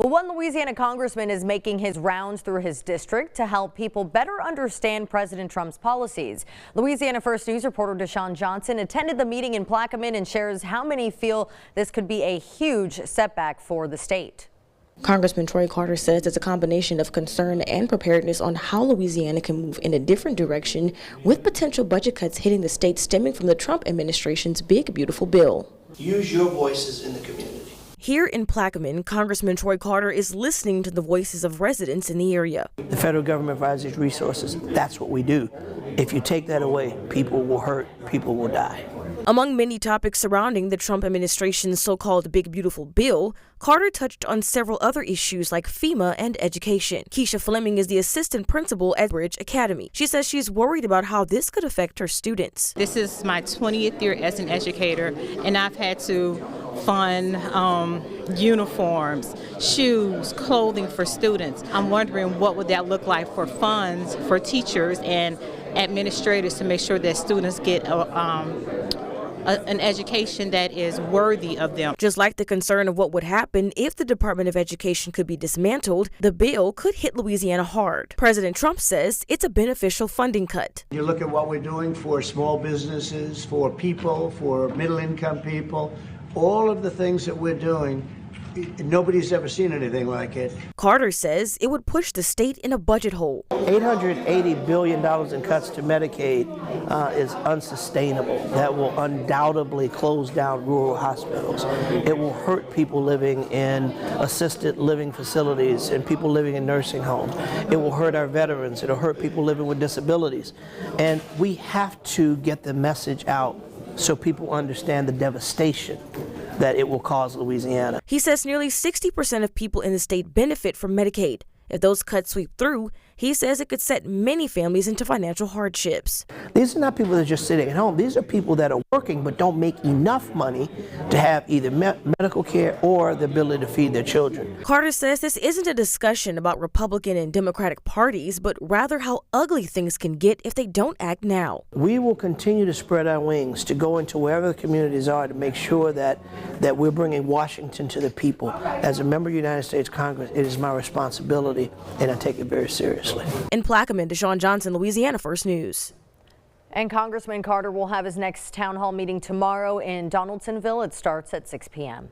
One Louisiana congressman is making his rounds through his district to help people better understand President Trump's policies. Louisiana First News reporter Deshaun Johnson attended the meeting in Plaquemine and shares how many feel this could be a huge setback for the state. Congressman Troy Carter says it's a combination of concern and preparedness on how Louisiana can move in a different direction, with potential budget cuts hitting the state stemming from the Trump administration's Big Beautiful Bill. Use your voices in the community. Here in Plaquemine, Congressman Troy Carter is listening to the voices of residents in the area. The federal government provides these resources. That's what we do. If you take that away, people will hurt, people will die. Among many topics surrounding the Trump administration's so-called Big Beautiful Bill, Carter touched on several other issues like FEMA and education. Keisha Fleming is the assistant principal at Bridge Academy. She says she's worried about how this could affect her students. This is my 20th year as an educator, and I've had to fund uniforms, shoes, clothing for students. I'm wondering what would that look like for funds for teachers and administrators to make sure that students get an education that is worthy of them. Just like the concern of what would happen if the Department of Education could be dismantled, the bill could hit Louisiana hard. President Trump says it's a beneficial funding cut. You look at what we're doing for small businesses, for people, for middle-income people, all of the things that we're doing, nobody's ever seen anything like it. Carter says it would push the state in a budget hole. $880 billion in cuts to Medicaid is unsustainable. That will undoubtedly close down rural hospitals. It will hurt people living in assisted living facilities and people living in nursing homes. It will hurt our veterans. It will hurt people living with disabilities. And we have to get the message out so people understand the devastation that it will cause Louisiana. He says nearly 60% of people in the state benefit from Medicaid. If those cuts sweep through, he says it could set many families into financial hardships. These are not people that are just sitting at home. These are people that are working but don't make enough money to have either medical care or the ability to feed their children. Carter says this isn't a discussion about Republican and Democratic parties, but rather how ugly things can get if they don't act now. We will continue to spread our wings to go into wherever the communities are to make sure that we're bringing Washington to the people. As a member of the United States Congress, it is my responsibility, and I take it very seriously. In Plaquemine, Deshaun Johnson, Louisiana First News. And Congressman Carter will have his next town hall meeting tomorrow in Donaldsonville. It starts at 6 p.m.